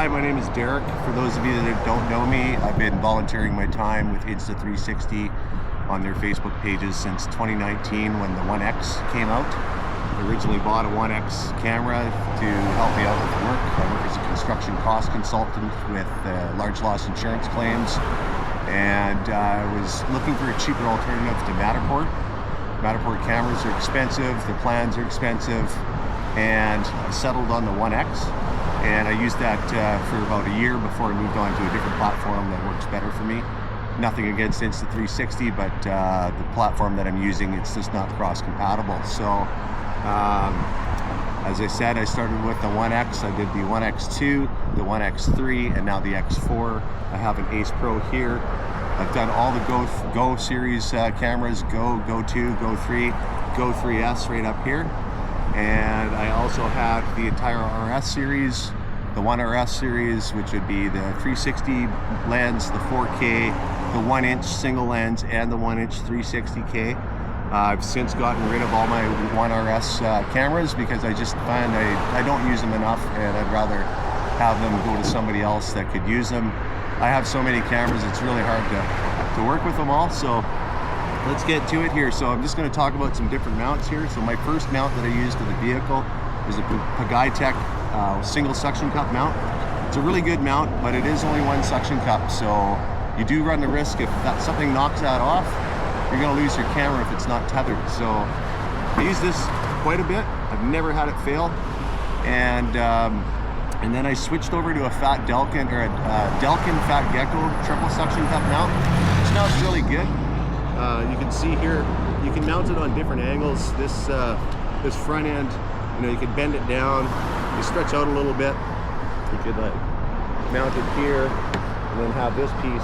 Hi, my name is Derek. For those of you that don't know me, I've been volunteering my time with Insta360 on their Facebook pages since 2019 when the 1X came out. I originally bought a 1X camera to help me out with work. I work as a construction cost consultant with large loss insurance claims, and I was looking for a cheaper alternative to Matterport. Matterport cameras are expensive, the plans are expensive, and I settled on the 1X. And I used that for about a year before I moved on to a different platform that works better for me. Nothing against Insta360, but the platform that I'm using, it's just not cross-compatible. So, as I said, I started with the 1X. I did the 1X2, the 1X3, and now the X4. I have an Ace Pro here. I've done all the Go series cameras, Go 2, Go 3, Go 3S right up here. And I also have the entire RS series, the 1RS series, which would be the 360 lens, the 4K, the 1-inch single lens, and the 1-inch 360K. I've since gotten rid of all my 1RS cameras because I just find I don't use them enough, and I'd rather have them go to somebody else that could use them. I have so many cameras, it's really hard to work with them all. So let's get to it here. So I'm just going to talk about some different mounts here. So my first mount that I used for the vehicle is a Pagaitech single suction cup mount. It's a really good mount, but it is only one suction cup. So you do run the risk if something knocks that off, you're going to lose your camera if it's not tethered. So I use this quite a bit. I've never had it fail. And then I switched over to a Fat Delkin, or a Delkin Fat Gecko triple suction cup mount, which now is really good. You can see here, you can mount it on different angles. This front end, you can bend it down, you stretch out a little bit. You could mount it here, and then have this piece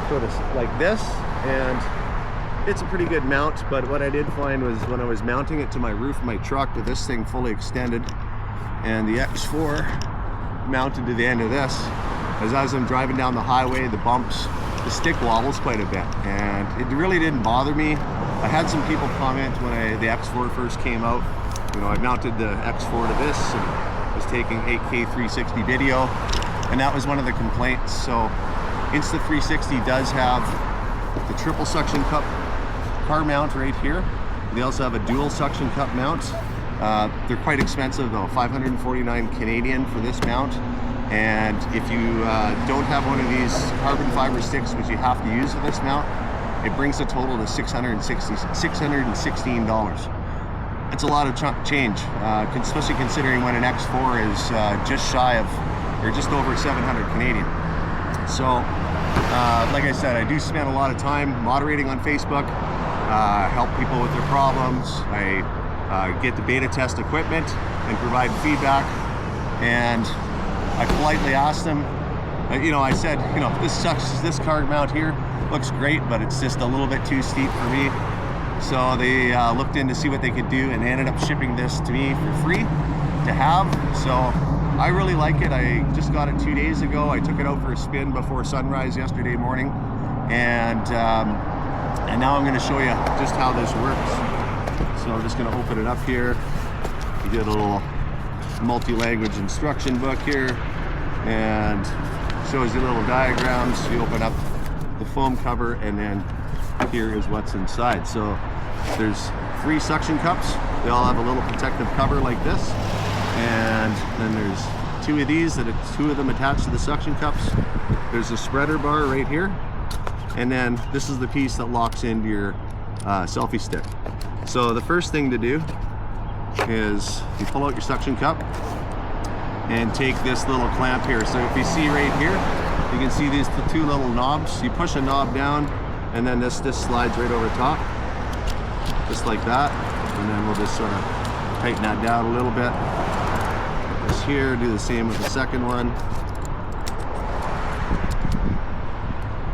sort of like this, and it's a pretty good mount. But what I did find was when I was mounting it to my roof of my truck with this thing fully extended, and the X4 mounted to the end of this, as I'm driving down the highway, the bumps, the stick wobbles quite a bit, and it really didn't bother me. I had some people comment when the X4 first came out. I mounted the X4 to this and was taking 8K 360 video, and that was one of the complaints. So Insta360 does have the triple suction cup car mount right here. They also have a dual suction cup mount. They're quite expensive though, 549 Canadian for this mount. And if you don't have one of these carbon fiber sticks, which you have to use for this mount, it brings the total to $616. That's a lot of change, especially considering when an X4 is just shy of, or just over 700 Canadian. So, like I said, I do spend a lot of time moderating on Facebook, help people with their problems. I get to beta test equipment and provide feedback, and I politely asked them, I said, this card mount here looks great, but it's just a little bit too steep for me. So they looked in to see what they could do, and they ended up shipping this to me for free to have. So I really like it. I just got it 2 days ago. I took it out for a spin before sunrise yesterday morning, and now I'm going to show you just how this works. So I'm just going to open it up here. You get a little multi-language instruction book here, and shows you little diagrams. You open up the foam cover, and then here is what's inside. So there's 3 suction cups. They all have a little protective cover like this, and then there's 2 of these that are 2 of them attached to the suction cups. There's a spreader bar right here, and then this is the piece that locks into your selfie stick. So the first thing to do is you pull out your suction cup and take this little clamp here. So if you see right here, you can see these 2 little knobs. You push a knob down, and then this slides right over top, just like that. And then we'll just sort of tighten that down a little bit. Put this here, do the same with the second one.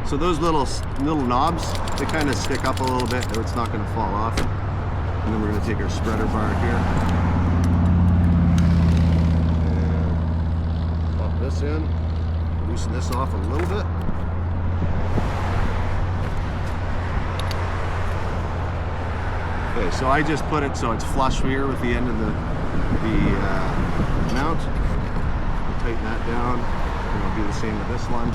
So those little knobs, they kind of stick up a little bit, so it's not going to fall off. And then we're going to take our spreader bar here and pop this in, loosen this off a little bit. Okay, so I just put it so it's flush here with the end of the mount. tighten that down. And I'll do the same with this one.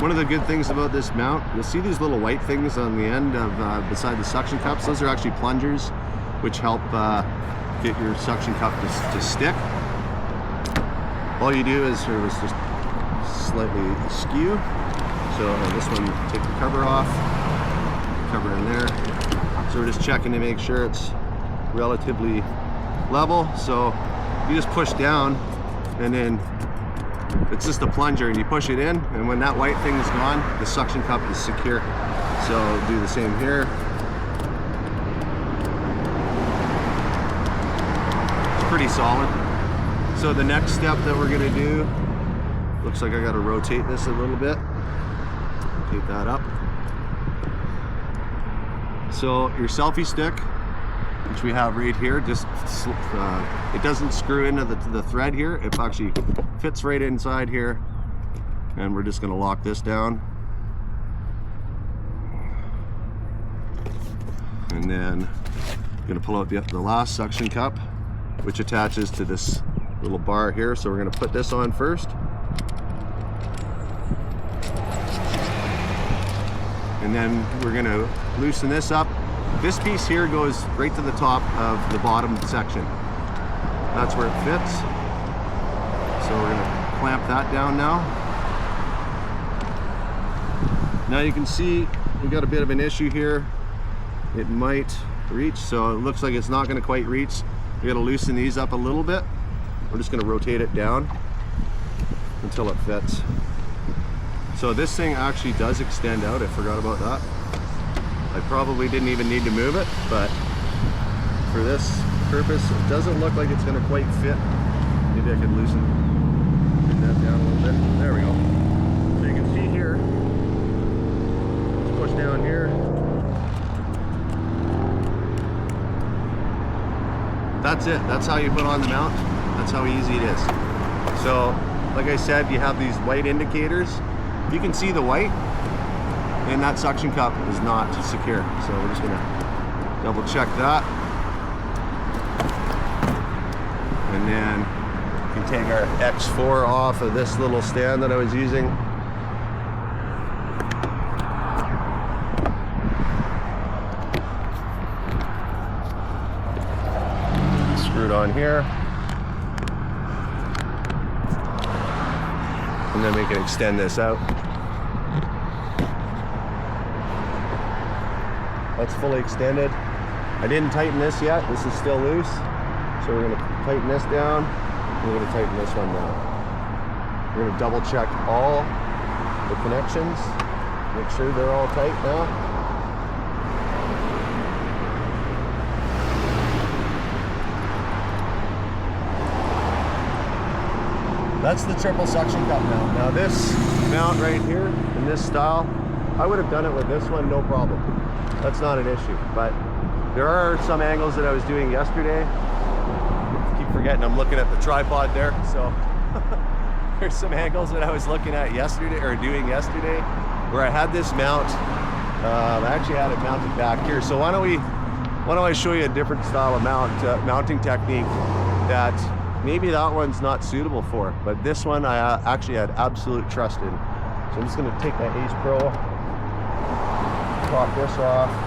One of the good things about this mount, you'll see these little white things on the end of beside the suction cups. Those are actually plungers, which help get your suction cup to stick. All you do is just slightly askew. So this one, take the cover off, cover in there. So we're just checking to make sure it's relatively level. So you just push down, and then it's just a plunger, and you push it in, and when that white thing is gone, the suction cup is secure. So do the same here. It's pretty solid. So the next step that we're gonna do, looks like I gotta rotate this a little bit. Rotate that up. So your selfie stick, which we have right here, just it doesn't screw into the thread here. It actually fits right inside here, and we're just going to lock this down, and then I'm going to pull out the last suction cup, which attaches to this little bar here. So we're going to put this on first, and then we're going to loosen this up. This piece here goes right to the top of the bottom section. That's where it fits. So we're gonna clamp that down now. Now you can see we got a bit of an issue here. It might reach, so it looks like it's not gonna quite reach. We gotta loosen these up a little bit. We're just gonna rotate it down until it fits. So this thing actually does extend out. I forgot about that. I probably didn't even need to move it, but for this purpose, it doesn't look like it's gonna quite fit. Maybe I could bring that down a little bit. There we go. So you can see here, let's push down here. That's it. That's how you put on the mount. That's how easy it is. So, like I said, you have these white indicators. You can see the white, and that suction cup is not secure. So we're just gonna double check that. And then we can take our X4 off of this little stand that I was using. Screw it on here. And then we can extend this out. That's fully extended. I didn't tighten this yet. This is still loose. So we're gonna tighten this down. And we're gonna tighten this one down. We're gonna double check all the connections. Make sure they're all tight now. That's the triple suction cup mount. Now this mount right here in this style, I would have done it with this one, no problem. That's not an issue, but there are some angles that I was doing yesterday. I keep forgetting I'm looking at the tripod there, so there's some angles that I was looking at yesterday, or doing yesterday, where I had this mount. I actually had it mounted back here. So why don't I show you a different style of mounting technique that maybe that one's not suitable for, but this one I actually had absolute trust in. So I'm just going to take my Ace Pro, pop this off.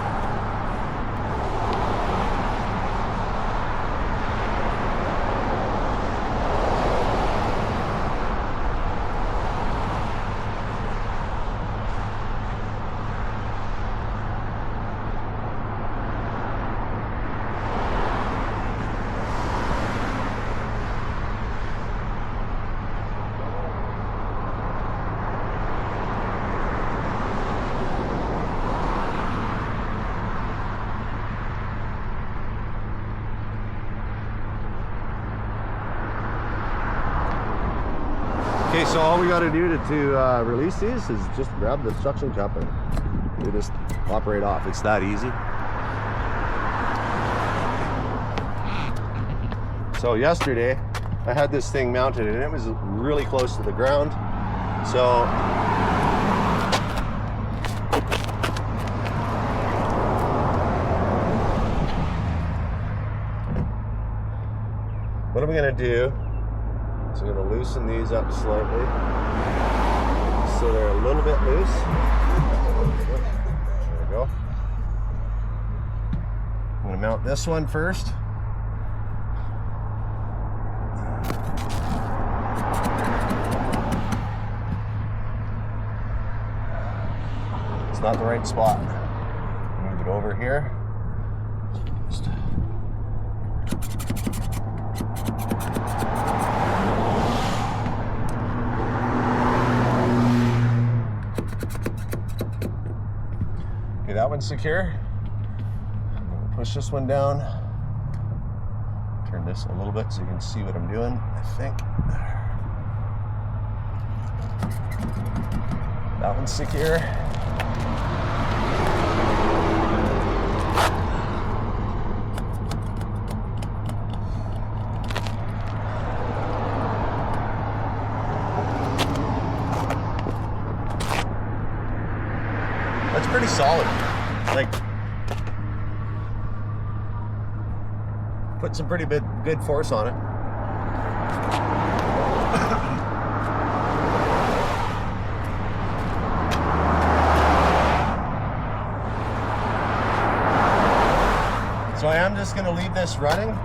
Okay, so all we got to do to release these is just grab the suction cup and we just operate off. It's that easy. So yesterday I had this thing mounted and it was really close to the ground. So what what I'm gonna do is I'm gonna loosen these up slightly so they're a little bit loose. There we go. I'm gonna mount this one first. It's not the right spot. Move it over here. Just okay, that one's secure. I'm gonna push this one down. Turn this a little bit so you can see what I'm doing, I think. That one's secure. That's pretty solid. Like, put some pretty good force on it. So I am just going to leave this running